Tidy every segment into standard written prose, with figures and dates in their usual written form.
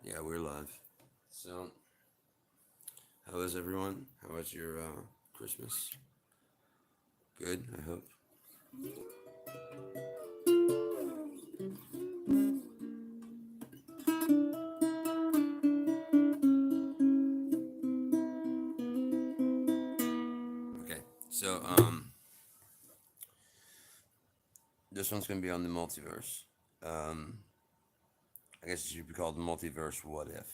Yeah, we're live. So, how is everyone? How was your Christmas? Good, I hope. Okay, so this one's gonna be on the multiverse. Um, I guess it should be called Multiverse What If.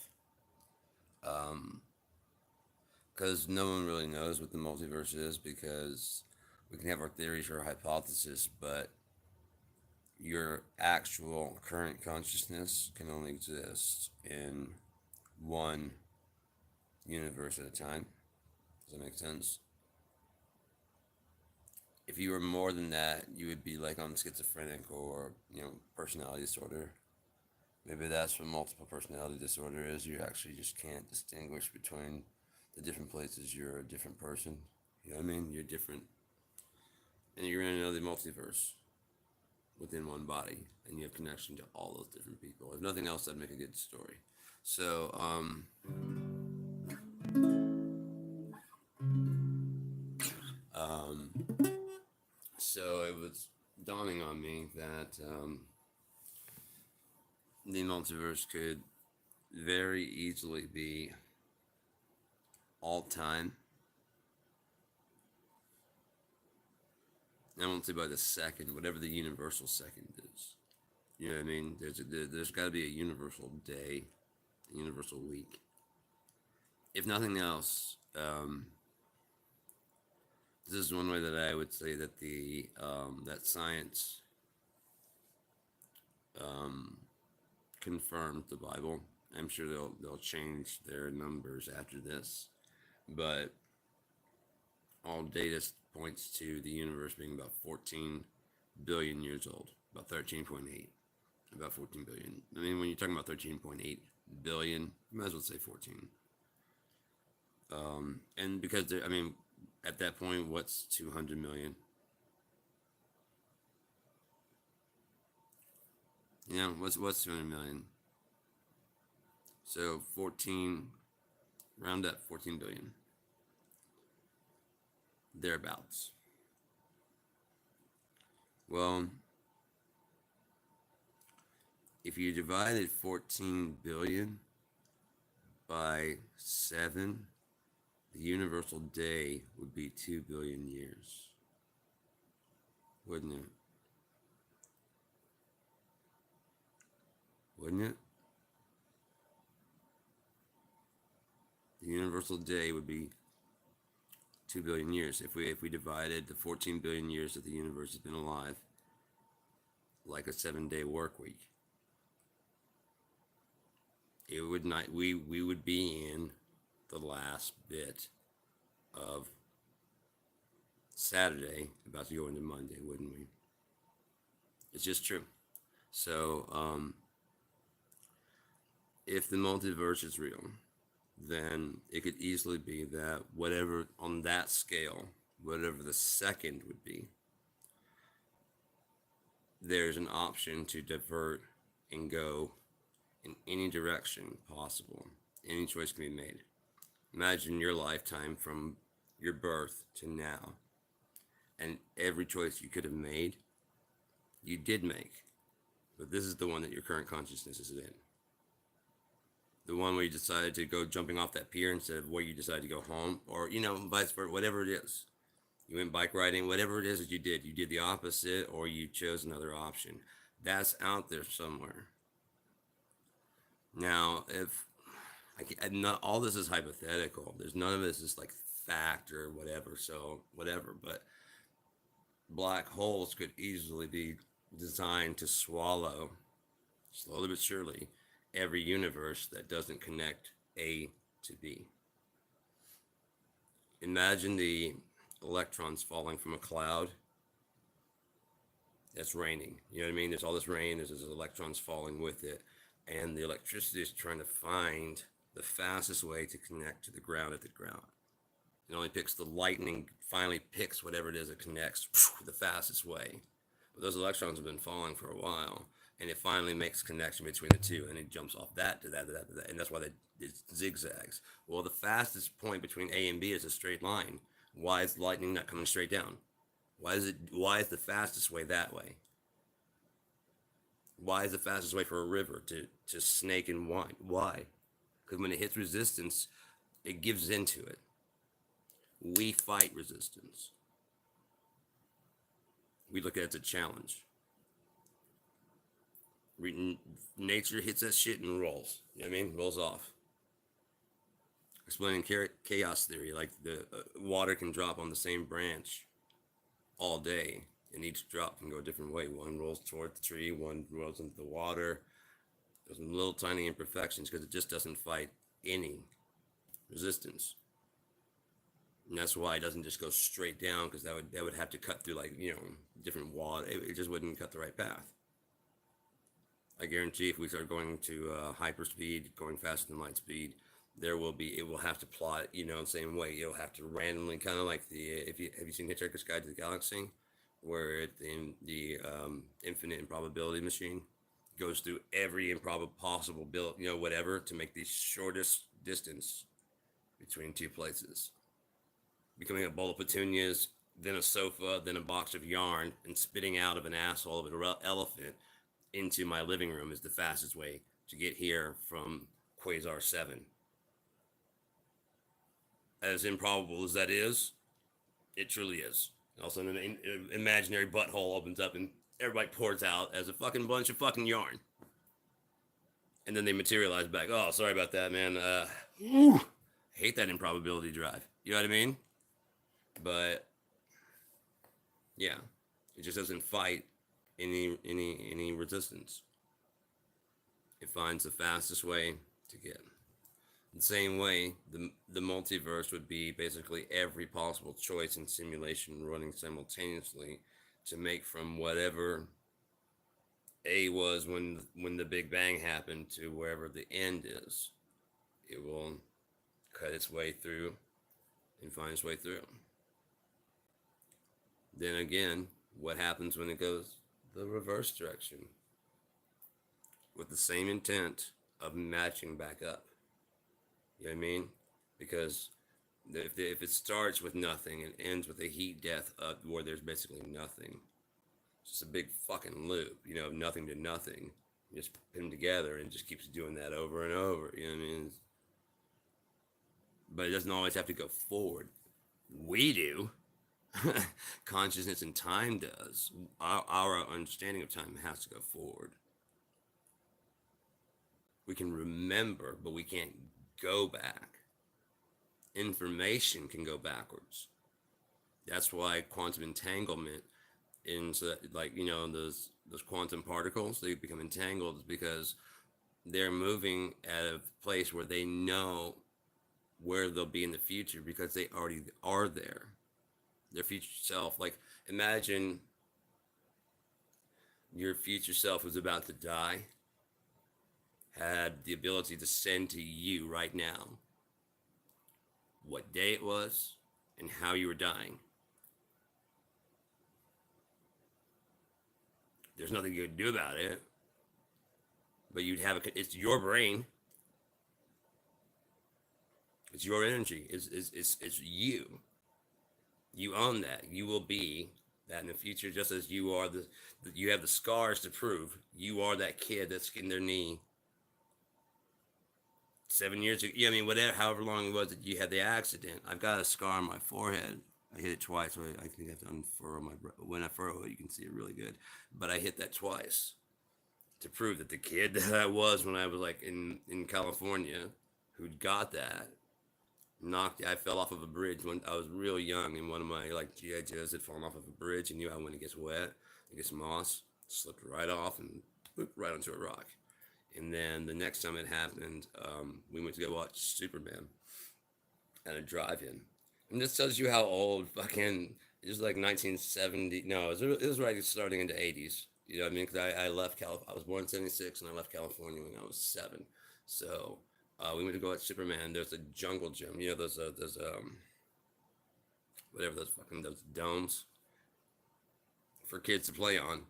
Because no one really knows what the multiverse is because we can have our theories or hypothesis, but your actual current consciousness can only exist in one universe at a time. Does that make sense? If you were more than that, you would be like on schizophrenic or, personality disorder. Maybe that's what multiple personality disorder is. You actually just can't distinguish between the different places you're a different person. You know what I mean? You're different. And you're in another multiverse within one body. And you have connection to all those different people. If nothing else, that'd make a good story. So, um, so it was dawning on me that the multiverse could very easily be all time. I won't say by the second, whatever the universal second is. You know what I mean? There's got to be a universal day, a universal week. If nothing else, this is one way that I would say that the that science um, confirmed the Bible. I'm sure they'll change their numbers after this, but all data points to the universe being about 14 billion years old, about 13.8, about 14 billion. I mean, when you're talking about 13.8 billion, you might as well say 14. And because I mean, at that point, what's 200 million? You know, what's 200 million? So 14, round up 14 billion, thereabouts. Well, if you divided 14 billion by 7, the universal day would be 2 billion years, wouldn't it? Wouldn't it? The universal day would be 2 billion years. If we divided the 14 billion years that the universe has been alive like a 7-day work week, it would not we would be in the last bit of Saturday, about to go into Monday, wouldn't we? It's just true. So, if the multiverse is real, then it could easily be that whatever on that scale, whatever the second would be, there's an option to divert and go in any direction possible. Any choice can be made. Imagine your lifetime from your birth to now, and every choice you could have made, you did make. But this is the one that your current consciousness is in. The one where you decided to go jumping off that pier instead of where you decided to go home, or, vice versa, whatever it is. You went bike riding, whatever it is that you did the opposite, or you chose another option. That's out there somewhere. Now, if not all this is hypothetical, there's none of this is like fact or whatever, so whatever, but black holes could easily be designed to swallow, slowly but surely, every universe that doesn't connect A to B. Imagine the electrons falling from a cloud that's raining. You know what I mean? There's all this rain, there's electrons falling with it, and the electricity is trying to find the fastest way to connect to the ground at the ground. It only picks the lightning, finally picks whatever it is that connects the fastest way. But those electrons have been falling for a while. and it finally makes connection between the two, and it jumps off that to that to that to that, and that's why it zigzags. Well, the fastest point between A and B is a straight line. Why is lightning not coming straight down? Why is it? Why is the fastest way that way? Why is the fastest way for a river to snake and wind? Why? Because when it hits resistance, it gives into it. We fight resistance. We look at it as a challenge. Nature hits that shit and rolls. You know what I mean? Rolls off. Explaining chaos theory, like the water can drop on the same branch all day, and each drop can go a different way. One rolls toward the tree, one rolls into the water. There's some little tiny imperfections because it just doesn't fight any resistance. And that's why it doesn't just go straight down, because that would have to cut through, like, different water. It just wouldn't cut the right path. I guarantee if we start going to hyperspeed, going faster than light speed, it will have to plot, the same way. It'll have to randomly, kind of like have you seen Hitchhiker's Guide to the Galaxy, where the infinite improbability machine goes through every improbable possible build, whatever, to make the shortest distance between two places. Becoming a bowl of petunias, then a sofa, then a box of yarn, and spitting out of an asshole of an elephant into my living room is the fastest way to get here from Quasar 7. As improbable as that is, it truly is. All of a sudden, an imaginary butthole opens up and everybody pours out as a fucking bunch of fucking yarn. And then they materialize back. Oh, sorry about that, man. Hate that improbability drive. You know what I mean? But yeah, it just doesn't fight any resistance. It finds the fastest way to get. The same way, the multiverse would be basically every possible choice and simulation running simultaneously to make from whatever A was when the Big Bang happened to wherever the end is. It will cut its way through and find its way through. Then again, what happens when it goes the reverse direction? With the same intent of matching back up. You know what I mean? Because if it starts with nothing and ends with a heat death up where there's basically nothing, it's just a big fucking loop, nothing to nothing. You just put them together and it just keeps doing that over and over. You know what I mean? But it doesn't always have to go forward. We do. Consciousness and time does. Our understanding of time has to go forward. We can remember, but we can't go back. Information can go backwards. That's why quantum entanglement those quantum particles, they become entangled because they're moving at a place where they know where they'll be in the future because they already are there. Their future self, like, imagine your future self was about to die, had the ability to send to you right now what day it was and how you were dying. There's nothing you could do about it, but it's your brain, it's your energy, it's you. You own that. You will be that in the future, just as you are you have the scars to prove you are that kid that skinned their knee 7 years ago. Whatever, however long it was that you had the accident. I've got a scar on my forehead. I hit it twice. So I think I have to unfurrow my brow. When I furrow it, you can see it really good. But I hit that twice to prove that the kid that I was when I was like in California, who'd got that, I fell off of a bridge when I was real young, and one of my GI Joes had fallen off of a bridge, and when it gets wet, it gets moss, slipped right off and right onto a rock. And then the next time it happened, we went to go watch Superman at a drive-in. And this tells you how old fucking, it was like 1970, no, it was right starting in the 80s. You know what I mean? Because I left I was born in 76, and I left California when I was 7. So we went to go watch Superman. There's a jungle gym. Those whatever those domes for kids to play on.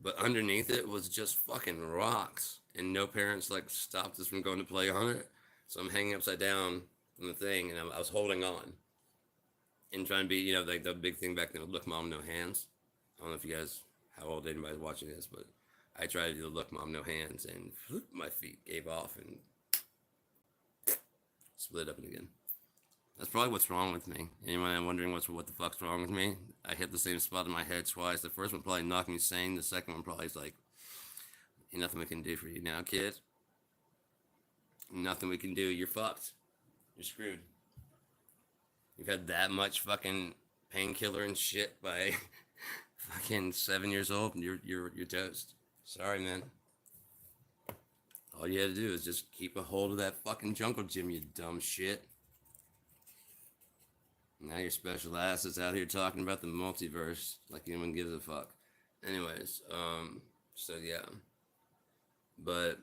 but underneath it was just fucking rocks, and no parents like stopped us from going to play on it. So I'm hanging upside down on the thing, and I was holding on and trying to be, like the big thing back then. Look, mom, no hands. I don't know if you guys, how old anybody's watching this, but I tried to do the look, mom, no hands, and whoop, my feet gave off and split up again. That's probably what's wrong with me. Anyone wondering what the fuck's wrong with me? I hit the same spot in my head twice. The first one probably knocked me sane. The second one probably is like, ain't nothing we can do for you now, kid. Nothing we can do. You're fucked. You're screwed. You've had that much fucking painkiller and shit by fucking 7 years old. You're toast. Sorry, man. All you had to do is just keep a hold of that fucking jungle gym, you dumb shit. Now your special ass is out here talking about the multiverse like anyone gives a fuck. Anyways, so yeah. But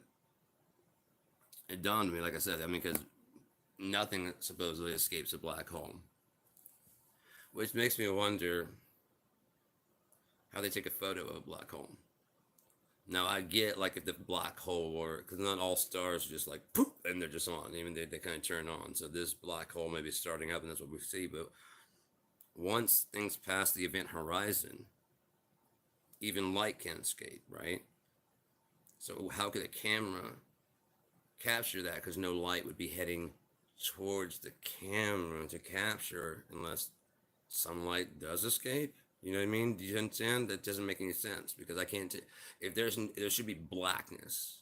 it dawned on me, like I said, because nothing supposedly escapes a black hole. Which makes me wonder how they take a photo of a black hole. Now, I get, like, if the black hole were, because not all stars are just like, poof, and they're just on. Even they kind of turn on. So this black hole may be starting up, and that's what we see. But once things pass the event horizon, even light can escape, right? So how could a camera capture that? Because no light would be heading towards the camera to capture unless sunlight does escape. You know what I mean? Do you understand? That doesn't make any sense because I can't. If there should be blackness,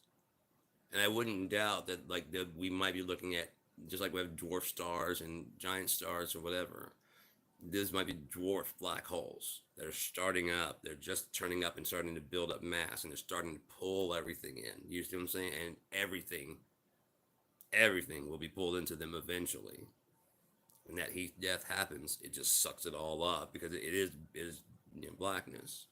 and I wouldn't doubt that we might be looking at just like we have dwarf stars and giant stars or whatever. These might be dwarf black holes that are starting up. They're just turning up and starting to build up mass, and they're starting to pull everything in. You see what I'm saying? And everything will be pulled into them eventually. When that heat death happens, it just sucks it all up because it is blackness.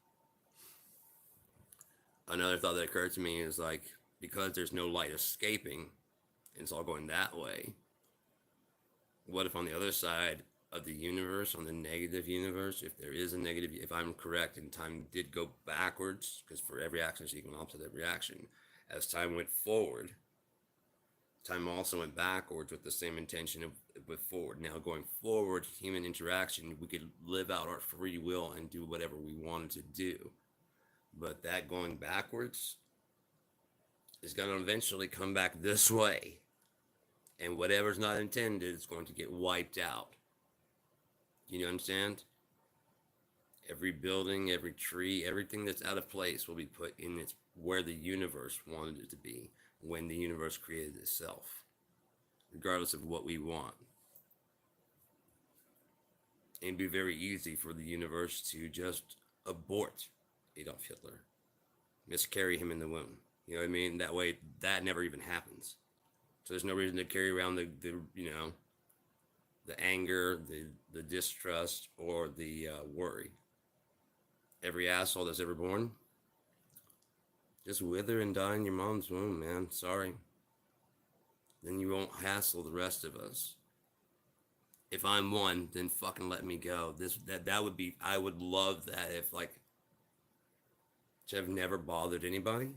Another thought that occurred to me is like, because there's no light escaping and it's all going that way, what if on the other side of the universe, on the negative universe, if there is a negative, if I'm correct and time did go backwards, because for every action is equal and opposite of reaction, as time went forward, time also went backwards with the same intention of with forward. Now going forward, human interaction, we could live out our free will and do whatever we wanted to do. But that going backwards is going to eventually come back this way. And whatever's not intended is going to get wiped out. You understand? Every building, every tree, everything that's out of place will be put in its where the universe wanted it to be when the universe created itself, regardless of what we want. It'd be very easy for the universe to just abort Adolf Hitler, miscarry him in the womb. You know what I mean? That way, that never even happens. So there's no reason to carry around the anger, the distrust, or the worry. Every asshole that's ever born, just wither and die in your mom's womb, man. Sorry. Then you won't hassle the rest of us. If I'm one, then fucking let me go. That would be, I would love that if to have never bothered anybody,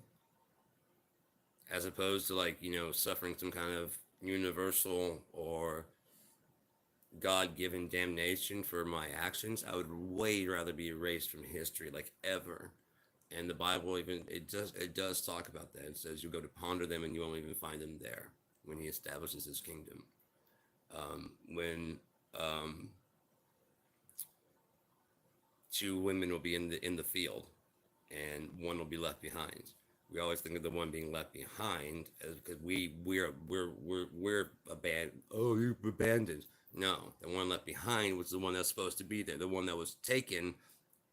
as opposed to suffering some kind of universal or God-given damnation for my actions. I would way rather be erased from history, ever. And the Bible it does talk about that. It says you go to ponder them and you won't even find them there when he establishes his kingdom. When two women will be in the field and one will be left behind. We always think of the one being left behind as because we're abandoned. Oh, you're abandoned. No, the one left behind was the one that's supposed to be there. The one that was taken,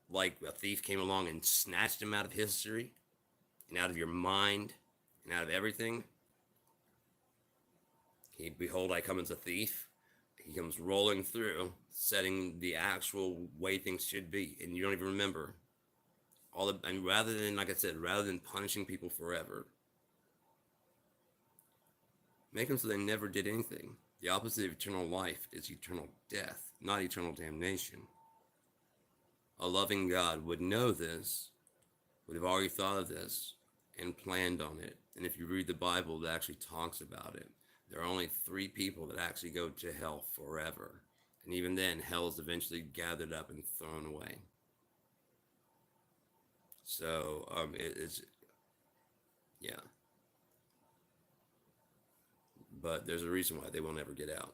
like a thief came along and snatched him out of history and out of your mind and out of everything. Behold, I come as a thief. He comes rolling through, setting the actual way things should be, and you don't even remember. And rather than punishing people forever, make them so they never did anything. The opposite of eternal life is eternal death, not eternal damnation. A loving God would know this, They've already thought of this and planned on it. And if you read the Bible, it actually talks about it. There are only 3 people that actually go to hell forever. And even then, hell is eventually gathered up and thrown away. So it's, yeah. But there's a reason why they won't ever get out.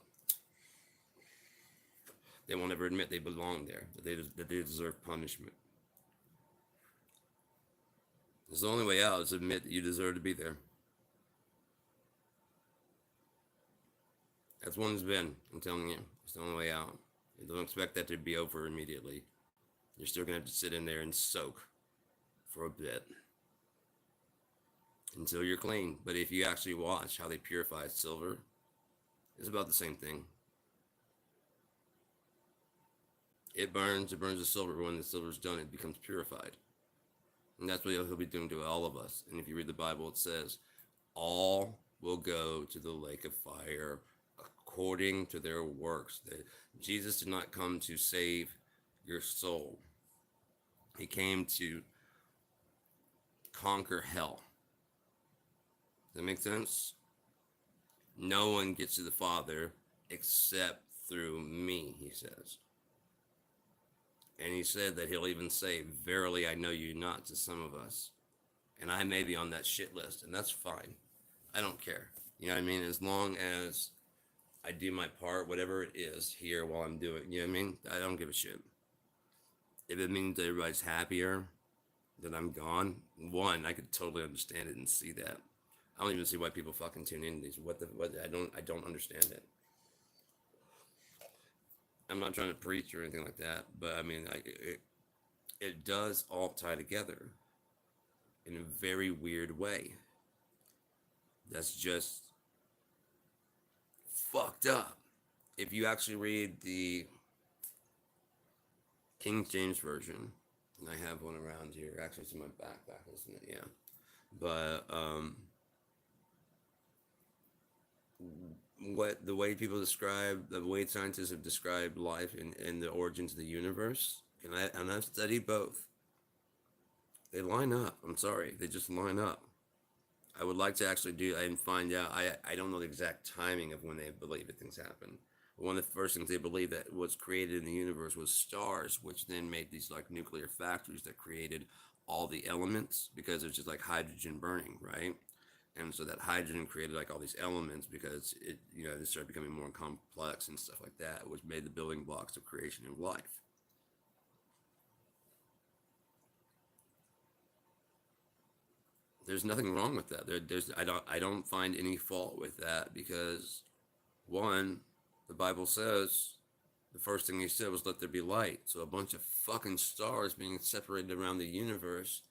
They won't ever admit they belong there, that they deserve punishment. It's the only way out is to admit that you deserve to be there. That's one it's been, I'm telling you. It's the only way out. You don't expect that to be over immediately. You're still going to have to sit in there and soak for a bit until you're clean. But if you actually watch how they purify silver, it's about the same thing. It burns the silver. When the silver's done, it becomes purified. And that's what he'll be doing to all of us. And if you read the Bible, it says, all will go to the lake of fire according to their works. That Jesus did not come to save your soul. He came to conquer hell. Does that make sense? No one gets to the Father except through me, he says. And he said that he'll even say, verily I know you not, to some of us. And I may be on that shit list, and that's fine. I don't care. You know what I mean? As long as I do my part, whatever it is, here while I'm doing it, you know what I mean? I don't give a shit. If it means that everybody's happier that I'm gone, one, I could totally understand it and see that. I don't even see why people fucking tune in these. What I don't understand it. I'm not trying to preach or anything like that, but I mean, it does all tie together in a very weird way. That's just fucked up. If you actually read the King James Version, and I have one around here. Actually, it's in my backpack, isn't it? Yeah. But what the way people describe, the way scientists have described life and the origins of the universe, and I've studied both. They line up. I'm sorry, they just line up. I would like to actually do and find out. I don't know the exact timing of when they believe that things happen. One of the first things they believe that was created in the universe was stars, which then made these like nuclear factories that created all the elements because it's just like hydrogen burning, right? And so that hydrogen created like all these elements because it, it started becoming more complex and stuff like that, which made the building blocks of creation of life. There's nothing wrong with that. I don't find any fault with that because, one, the Bible says the first thing he said was let there be light. So a bunch of fucking stars being separated around the universe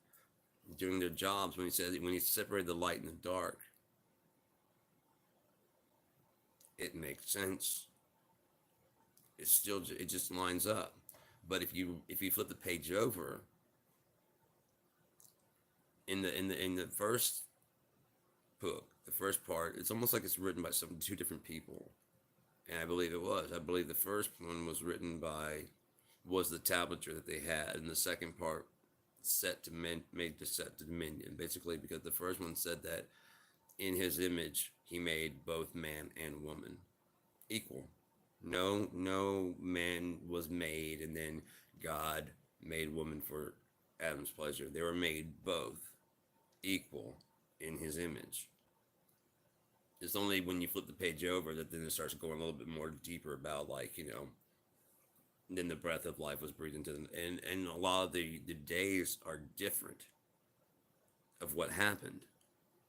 doing their jobs when he separated the light and the dark. It makes sense. It just lines up. But if you flip the page over, in the first book, the first part, it's almost like it's written by two different people. And I believe it was. I believe the first one was written was the tablature that they had, and the second part made to set to dominion, basically, because the first one said that in his image he made both man and woman equal. No man was made and then God made woman for Adam's pleasure. They were made both equal in his image. It's only when you flip the page over that then it starts going a little bit more deeper about then the breath of life was breathed into them. And a lot of the days are different of what happened.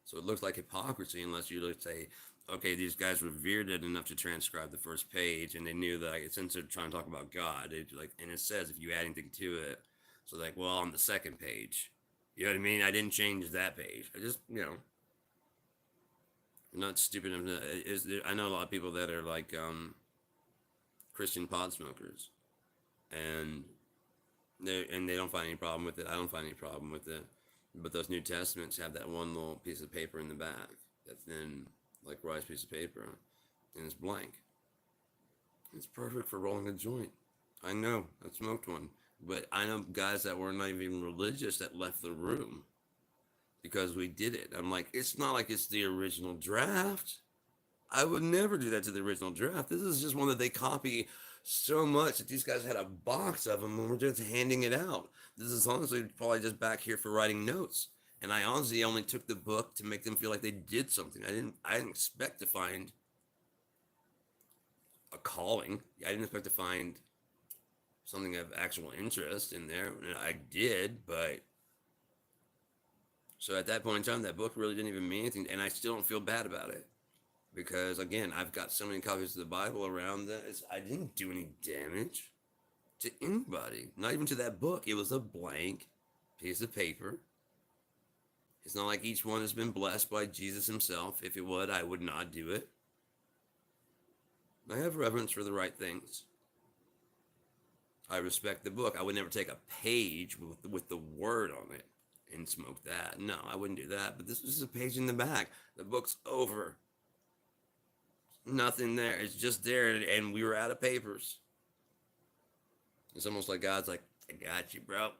So it looks like hypocrisy unless you say, okay, these guys revered it enough to transcribe the first page, and they knew that since they're trying to talk about God, and it says if you add anything to it, so well, on the second page, you know what I mean? I didn't change that page. I just, I'm not stupid enough. I know a lot of people that are like Christian pot smokers, and they don't find any problem with it. I don't find any problem with it. But those New Testaments have that one little piece of paper in the back that's thin, like rice piece of paper, and it's blank. It's perfect for rolling a joint. I know. I smoked one. But I know guys that were not even religious that left the room because we did it. I'm like, it's not like it's the original draft. I would never do that to the original draft. This is just one that they copy so much that these guys had a box of them and we're just handing it out. This is honestly probably just back here for writing notes. And I honestly only took the book to make them feel like they did something. I didn't expect to find a calling. I didn't expect to find something of actual interest in there. I did, but so at that point in time, that book really didn't even mean anything, and I still don't feel bad about it because again, I've got so many copies of the Bible around that I didn't do any damage to anybody, not even to that book. It was a blank piece of paper. It's not like each one has been blessed by Jesus himself. If it would, I would not do it. I have reverence for the right things. I respect the book. I would never take a page with the word on it and smoke that. No, I wouldn't do that. But this was a page in the back. The book's over. Nothing there. It's just there, and we were out of papers. It's almost like God's like, I got you, bro.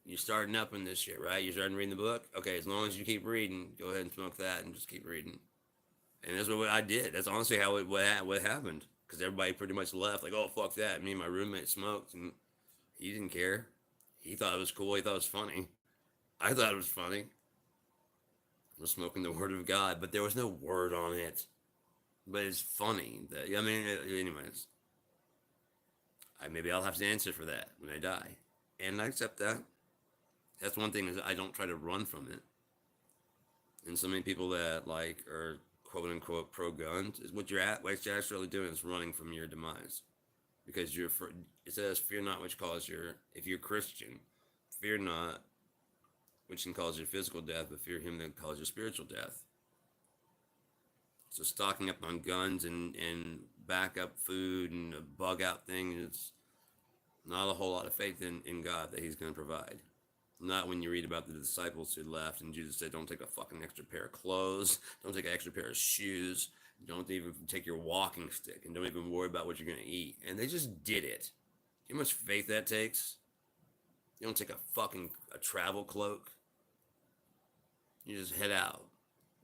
You're starting up in this shit, right? You're starting reading the book? Okay, as long as you keep reading, go ahead and smoke that and just keep reading. And that's what I did. That's honestly how what happened. Because everybody pretty much left, like, oh, fuck that. Me and my roommate smoked, and he didn't care. He thought it was cool. He thought it was funny. I thought it was funny. I was smoking the word of God, but there was no word on it. But it's funny. That, I mean, anyways. Maybe I'll have to answer for that when I die. And I accept that. That's one thing is I don't try to run from it. And so many people that like are quote unquote pro guns is what you're actually doing is running from your demise. Because it says fear not which cause if you're Christian, fear not which can cause your physical death, but fear him that causes your spiritual death. So stocking up on guns and backup food and a bug out thing is not a whole lot of faith in God that he's going to provide. Not when you read about the disciples who left and Jesus said, don't take a fucking extra pair of clothes, don't take an extra pair of shoes, don't even take your walking stick, and don't even worry about what you're going to eat. And they just did it. You know how much faith that takes? You don't take a travel cloak. You just head out.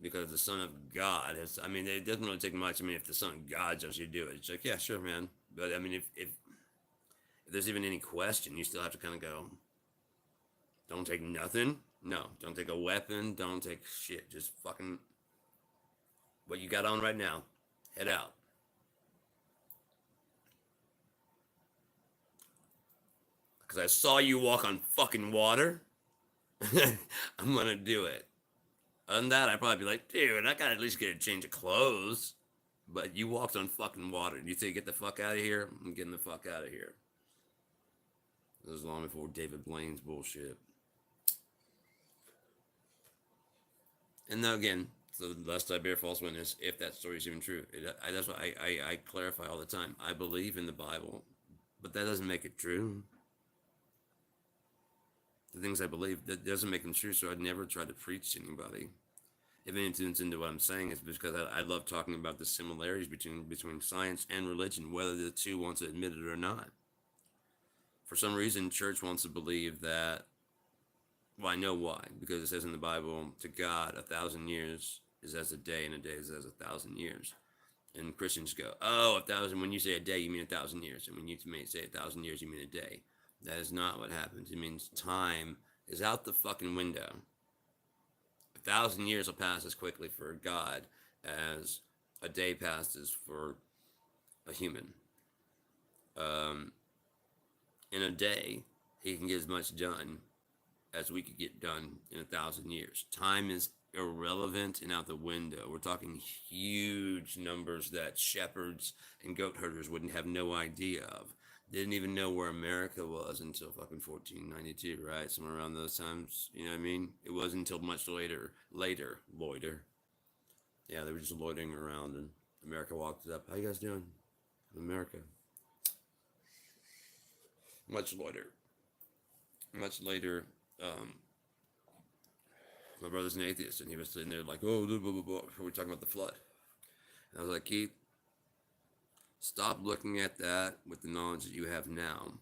Because the Son of God has, I mean, it doesn't really take much. I mean, if the Son of God tells you to do it, it's like, yeah, sure, man. But I mean, if there's even any question, you still have to kind of go, don't take nothing. No, don't take a weapon. Don't take shit. Just fucking what you got on right now. Head out. Because I saw you walk on fucking water. I'm going to do it. Other than that, I'd probably be like, dude, I gotta at least get a change of clothes. But you walked on fucking water. You say, get the fuck out of here? I'm getting the fuck out of here. This was long before David Blaine's bullshit. And now again, so lest I bear false witness, if that story is even true. That's why I clarify all the time. I believe in the Bible, but that doesn't make it true. The things I believe, that doesn't make them true, so I'd never try to preach to anybody. If it tunes into what I'm saying, it's because I love talking about the similarities between science and religion, whether the two want to admit it or not. For some reason, church wants to believe that, well, I know why, because it says in the Bible, to God, 1,000 years is as a day, and a day is as 1,000 years. And Christians go, oh, 1,000, when you say a day, you mean 1,000 years. And when you say 1,000 years, you mean a day. That is not what happens. It means time is out the fucking window. 1,000 years will pass as quickly for God as a day passes for a human. In a day, he can get as much done as we could get done in 1,000 years. Time is irrelevant and out the window. We're talking huge numbers that shepherds and goat herders wouldn't have no idea of. Didn't even know where America was until fucking 1492, right? Somewhere around those times, you know what I mean? It wasn't until much later, loiter. Yeah, they were just loitering around and America walked up. How you guys doing? America. Much later, my brother's an atheist and he was sitting there like, oh, blah, blah, blah, blah. We're talking about the flood. And I was like, Keith, stop looking at that with the knowledge that you have now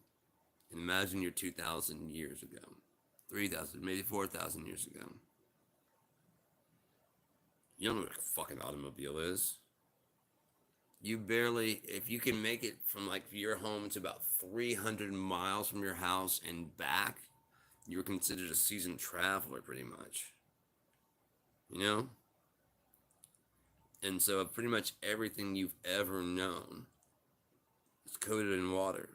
And imagine you're 2,000 years ago, 3,000, maybe 4,000 years ago. You don't know what a fucking automobile is. You barely, if you can make it from like your home to about 300 miles from your house and back, you're considered a seasoned traveler pretty much. You know? And so pretty much everything you've ever known is coated in water.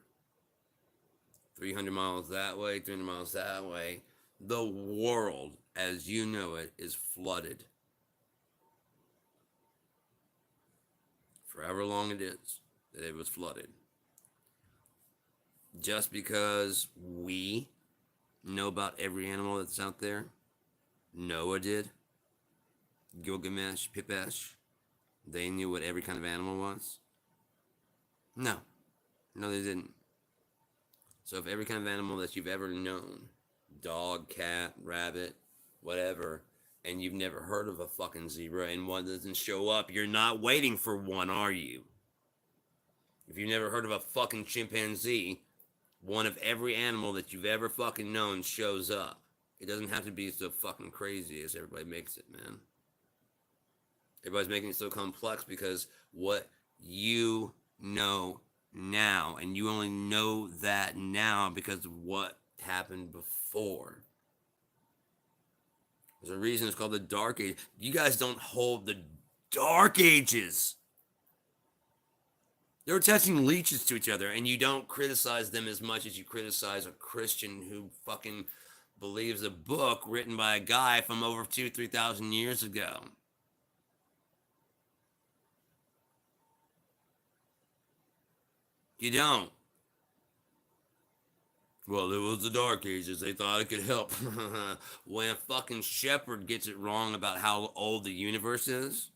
300 miles that way, 300 miles that way. The world, as you know it, is flooded. For however long it is that it was flooded. Just because we know about every animal that's out there, Noah did, Gilgamesh, Pipesh, they knew what every kind of animal was? No. No, they didn't. So if every kind of animal that you've ever known, dog, cat, rabbit, whatever, and you've never heard of a fucking zebra and one doesn't show up, you're not waiting for one, are you? If you've never heard of a fucking chimpanzee, one of every animal that you've ever fucking known shows up. It doesn't have to be so fucking crazy as everybody makes it, man. Everybody's making it so complex because what you know now, and you only know that now because of what happened before. There's a reason it's called the Dark Age. You guys don't hold the Dark Ages. They're attaching leeches to each other, and you don't criticize them as much as you criticize a Christian who fucking believes a book written by a guy from over 2,000-3,000 years ago. You don't. Well, it was the Dark Ages. They thought it could help. When a fucking shepherd gets it wrong about how old the universe is,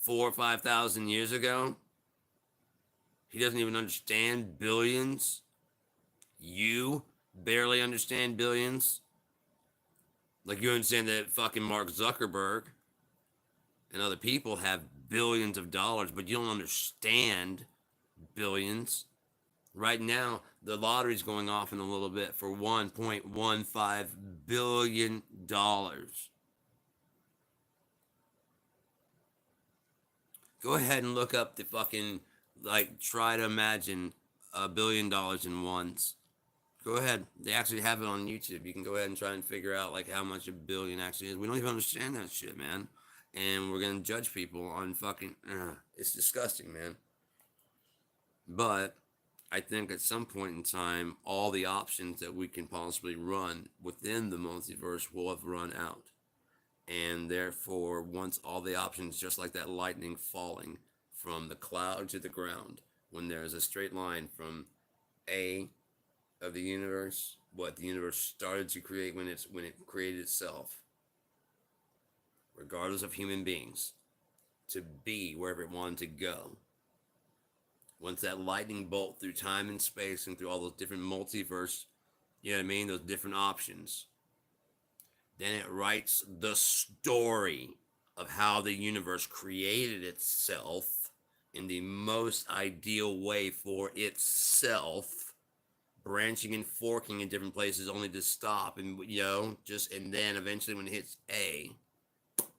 4,000 or 5,000 years ago, he doesn't even understand billions. You barely understand billions. Like you understand that fucking Mark Zuckerberg and other people have billions of dollars, but you don't understand billions. Right now, the lottery's going off in a little bit for $1.15 billion. Go ahead and look up the fucking, like, try to imagine $1 billion in ones. Go ahead. They actually have it on YouTube. You can go ahead and try and figure out, like, how much a billion actually is. We don't even understand that shit, man. And we're going to judge people on fucking, it's disgusting, man. But I think at some point in time, all the options that we can possibly run within the multiverse will have run out. And therefore, once all the options, just like that lightning falling from the cloud to the ground, when there's a straight line from A of the universe, what the universe started to create when it created itself, regardless of human beings, to be wherever it wanted to go. Once that lightning bolt through time and space and through all those different multiverse, you know what I mean, those different options, then it writes the story of how the universe created itself in the most ideal way for itself, branching and forking in different places only to stop and, you know, just, and then eventually when it hits A,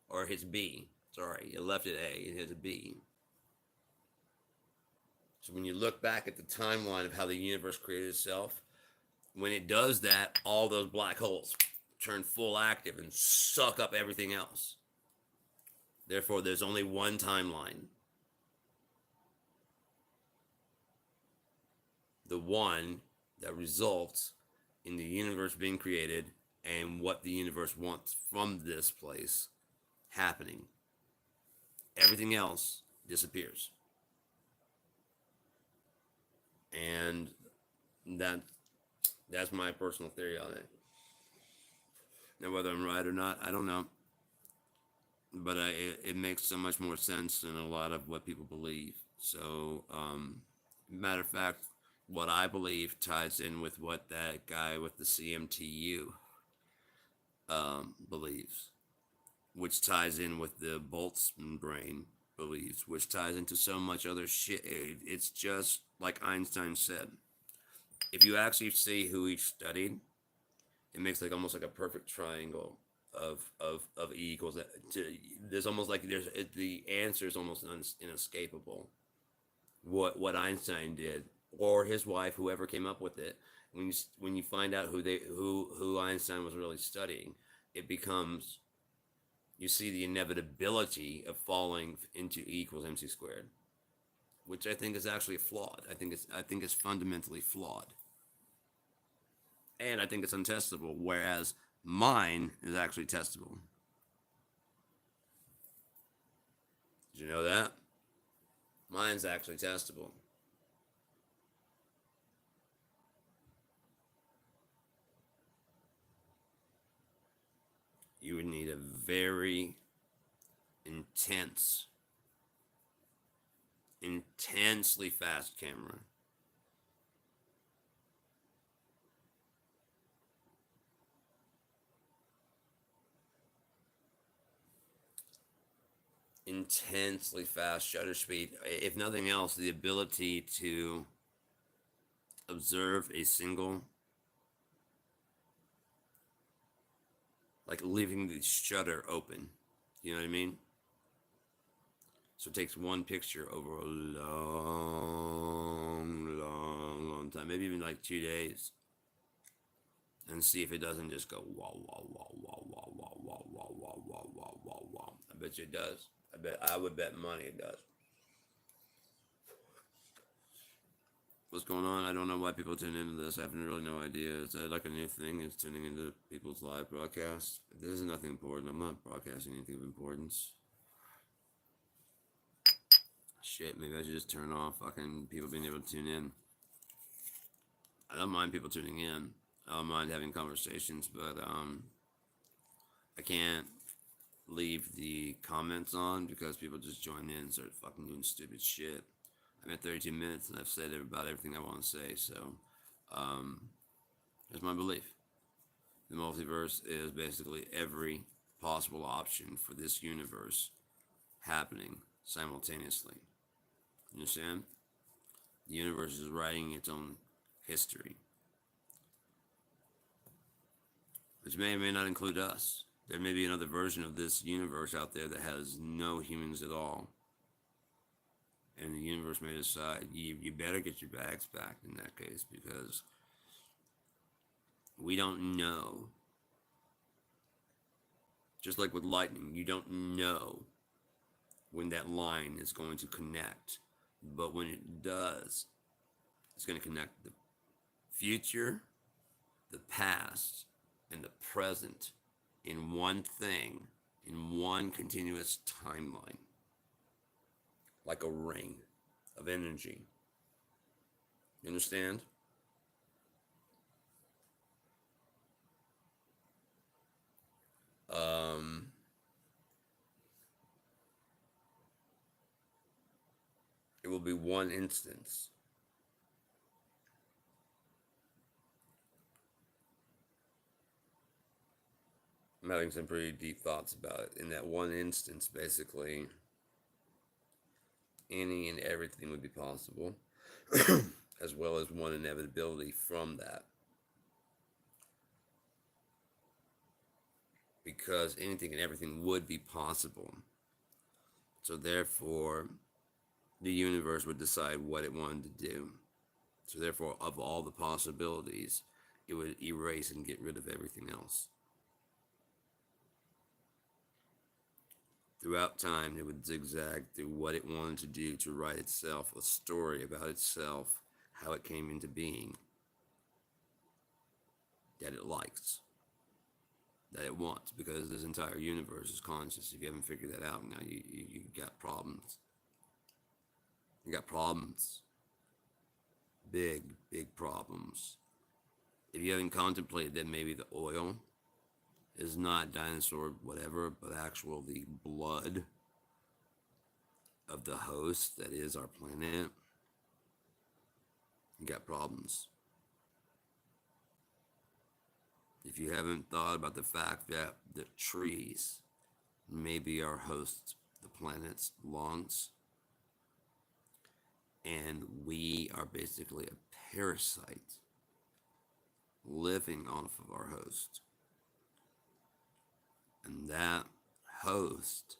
or it hits B, sorry, it left at A, it hits a B. So when you look back at the timeline of how the universe created itself, when it does that, all those black holes turn full active and suck up everything else. Therefore, there's only one timeline. The one that results in the universe being created and what the universe wants from this place happening. Everything else disappears. And that's my personal theory on it. Now, whether I'm right or not, I don't know. But it makes so much more sense than a lot of what people believe. So, matter of fact, what I believe ties in with what that guy with the CMTU believes, which ties in with the Boltzmann brain believes, which ties into so much other shit. It's just like Einstein said. If you actually see who each studied, it makes like almost like a perfect triangle of E equals. There's almost like the answer is almost inescapable. What Einstein did, or his wife, whoever came up with it. When you find out who Einstein was really studying, it becomes, you see the inevitability of falling into E equals mc squared, which I think is actually flawed. I think it's fundamentally flawed, and I think it's untestable. Whereas mine is actually testable. Did you know that? Mine's actually testable. You would need a very intense, intensely fast camera. Intensely fast shutter speed. If nothing else, the ability to observe a single, like leaving the shutter open. You know what I mean? So it takes one picture over a long time, maybe even like 2 days, and see if it doesn't just go wow, wow, wow, wow, wow, wow, wow, wow, wow, wow, wow, wow, wow. I bet you it does. I would bet money it does. What's going on? I don't know why people tune into this. I have really no idea. It's like a new thing. It's tuning into people's live broadcasts. This is nothing important. I'm not broadcasting anything of importance. Shit, maybe I should just turn off fucking people being able to tune in. I don't mind people tuning in. I don't mind having conversations, but I can't leave the comments on because people just join in and start fucking doing stupid shit. I'm at 32 minutes and I've said about everything I want to say, so um, here's my belief. The multiverse is basically every possible option for this universe happening simultaneously. You understand? The universe is writing its own history, which may or may not include us. There may be another version of this universe out there that has no humans at all. And the universe may decide, you better get your bags back in that case, because we don't know. Just like with lightning, you don't know when that line is going to connect. But when it does, it's going to connect the future, the past, and the present in one thing, in one continuous timeline, like a ring of energy. You understand? Um, it will be one instance. I'm having some pretty deep thoughts about it. In that one instance, basically, any and everything would be possible, as well as one inevitability from that. Because anything and everything would be possible. So, therefore, the universe would decide what it wanted to do. So, therefore, of all the possibilities, it would erase and get rid of everything else. Throughout time, it would zigzag through what it wanted to do to write itself a story about itself, how it came into being, that it likes, that it wants, because this entire universe is conscious. If you haven't figured that out now, you got problems. You got problems. Big, big problems. If you haven't contemplated that maybe the oil is not dinosaur whatever, but actual the blood of the host that is our planet, you got problems. If you haven't thought about the fact that the trees may be our host, the planet's lungs, and we are basically a parasite living off of our host. And that host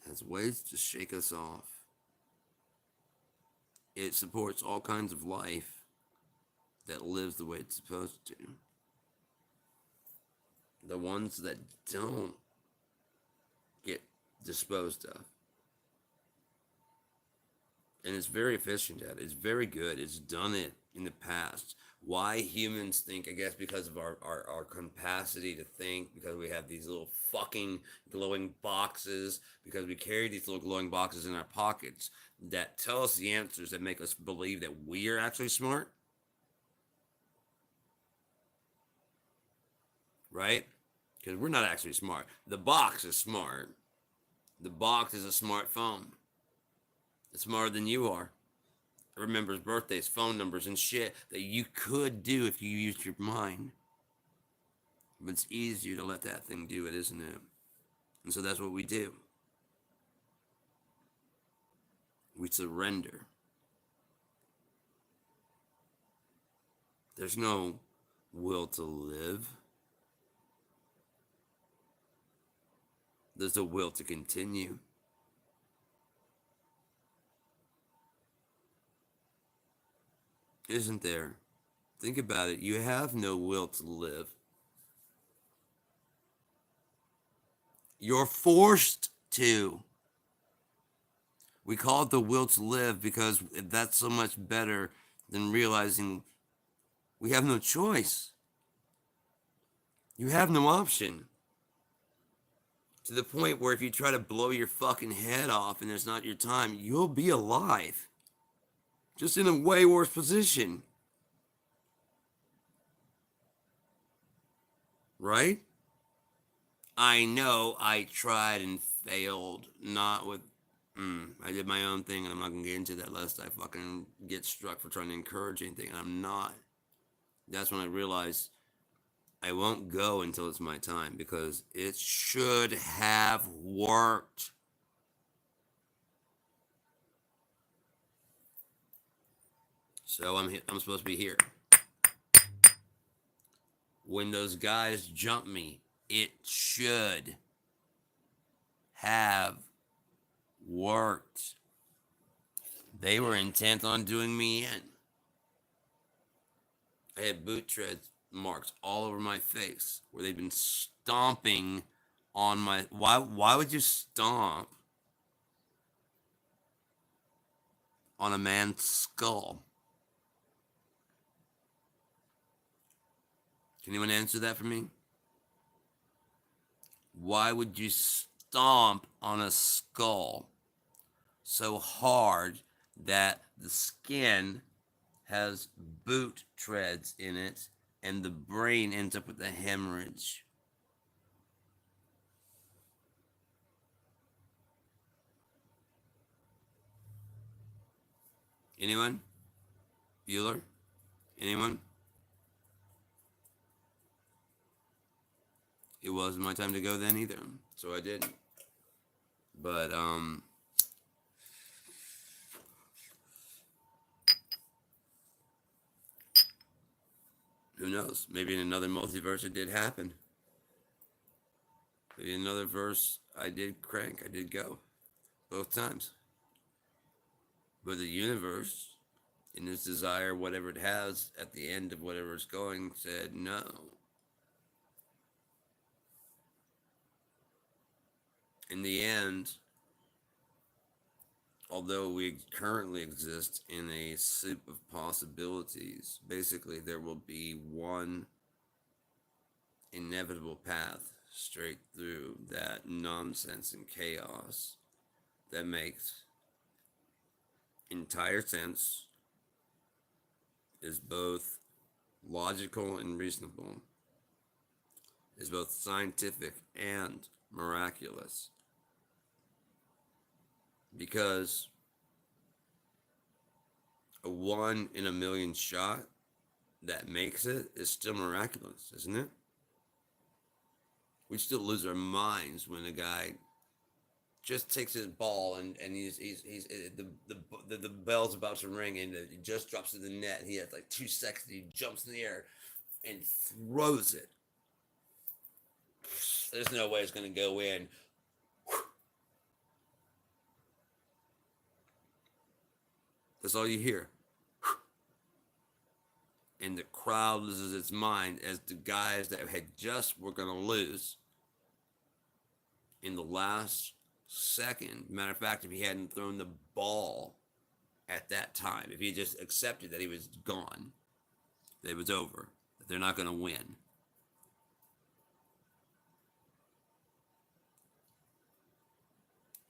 has ways to shake us off. It supports all kinds of life that lives the way it's supposed to. The ones that don't get disposed of. And it's very efficient at it. It's very good. It's done it in the past. Why humans think, I guess because of our capacity to think, because we have these little fucking glowing boxes, because we carry these little glowing boxes in our pockets that tell us the answers that make us believe that we are actually smart. Right? Because we're not actually smart. The box is smart. The box is a smartphone. It's smarter than you are. It remembers birthdays, phone numbers, and shit that you could do if you used your mind. But it's easier to let that thing do it, isn't it? And so that's what we do. We surrender. There's no will to live. There's a will to continue. Isn't there? Think about it. You have no will to live. You're forced to. We call it the will to live because that's so much better than realizing we have no choice. You have no option. To the point where if you try to blow your fucking head off and it's not your time, you'll be alive. Just in a way worse position. Right? I know I tried and failed. Not with... I did my own thing, and I'm not going to get into that lest I fucking get struck for trying to encourage anything, and I'm not. That's when I realized I won't go until it's my time, because it should have worked. So I'm supposed to be here. When those guys jump me, it should have worked. They were intent on doing me in. I had boot tread marks all over my face where they'd been stomping on my... Why would you stomp on a man's skull? Can anyone answer that for me? Why would you stomp on a skull so hard that the skin has boot treads in it and the brain ends up with a hemorrhage? Anyone? Bueller? Anyone? It wasn't my time to go then either, so I didn't. But who knows? Maybe in another multiverse it did happen. Maybe in another verse I did crank, I did go. Both times. But the universe, in its desire, whatever it has at the end of whatever it's going, said no. In the end, although we currently exist in a soup of possibilities, basically there will be one inevitable path straight through that nonsense and chaos that makes entire sense, is both logical and reasonable, is both scientific and miraculous. Because a 1 in a million shot that makes it is still miraculous, isn't it? We still lose our minds when a guy just takes his ball and he's the bell's about to ring and he just drops to the net. And he has like 2 seconds. He jumps in the air, and throws it. There's no way it's going to go in. That's all you hear. And the crowd loses its mind as the guys that had just were going to lose in the last second. Matter of fact, if he hadn't thrown the ball at that time, if he just accepted that he was gone, that it was over, that they're not going to win.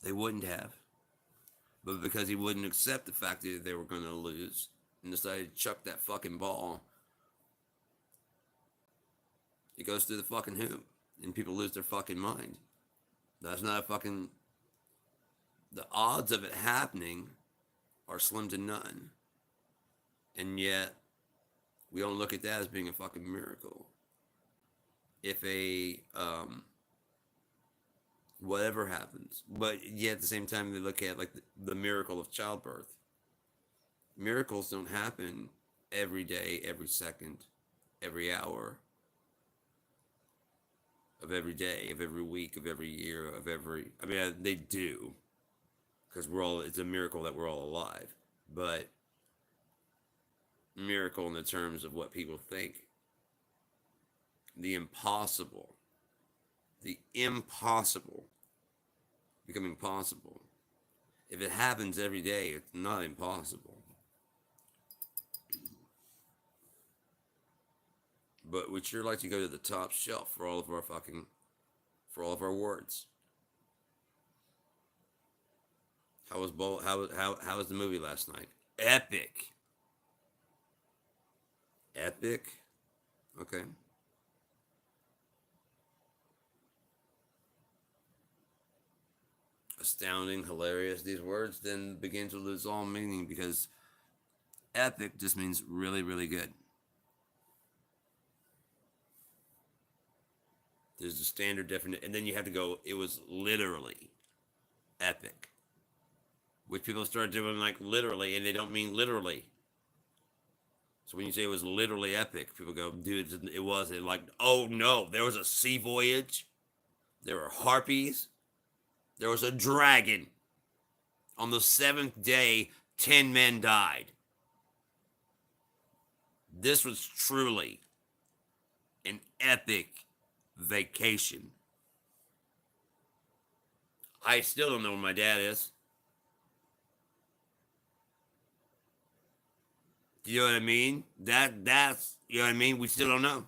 They wouldn't have. But because he wouldn't accept the fact that they were going to lose and decided to chuck that fucking ball, it goes through the fucking hoop and people lose their fucking mind. That's not a fucking... The odds of it happening are slim to none. And yet, we don't look at that as being a fucking miracle. If whatever happens. But yet at the same time, they look at like the miracle of childbirth. Miracles don't happen every day, every second, every hour of every day, of every week, of every year, of every... I mean, they do. Because it's a miracle that we're all alive. But miracle in the terms of what people think. The impossible becoming possible. If it happens every day, it's not impossible. But we'd sure like to go to the top shelf for all of our words. How was the movie last night? Epic. Okay. Astounding, hilarious. These words then begin to lose all meaning because epic just means really, really good. There's a standard definition, and then you have to go, it was literally epic. Which people start doing like literally, and they don't mean literally. So when you say it was literally epic, people go, dude, it wasn't. Like, oh no, there was a sea voyage. There were harpies. There was a dragon. On the 7th day, 10 men died. This was truly an epic vacation. I still don't know where my dad is. You know what I mean? That's you know what I mean? We still don't know.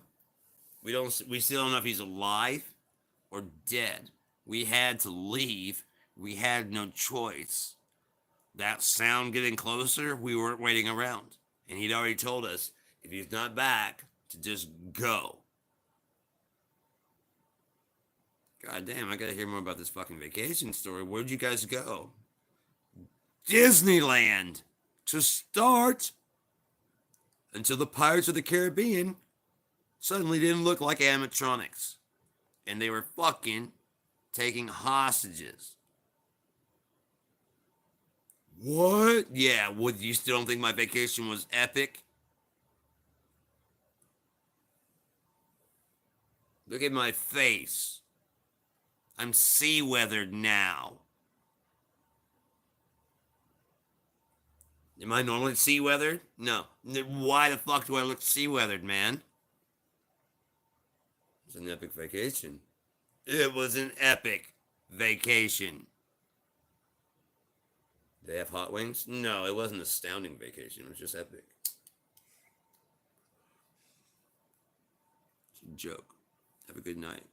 We still don't know if he's alive or dead. We had to leave. We had no choice. That sound getting closer, we weren't waiting around. And he'd already told us, if he's not back, to just go. God damn, I gotta hear more about this fucking vacation story. Where'd you guys go? Disneyland! To start! Until the Pirates of the Caribbean suddenly didn't look like animatronics. And they were fucking taking hostages. What? Yeah, you still don't think my vacation was epic? Look at my face. I'm sea-weathered now. Am I normally sea-weathered? No. Why the fuck do I look sea-weathered, man? It's an epic vacation. It was an epic vacation. Did they have hot wings? No, it wasn't an astounding vacation. It was just epic. It's a joke. Have a good night.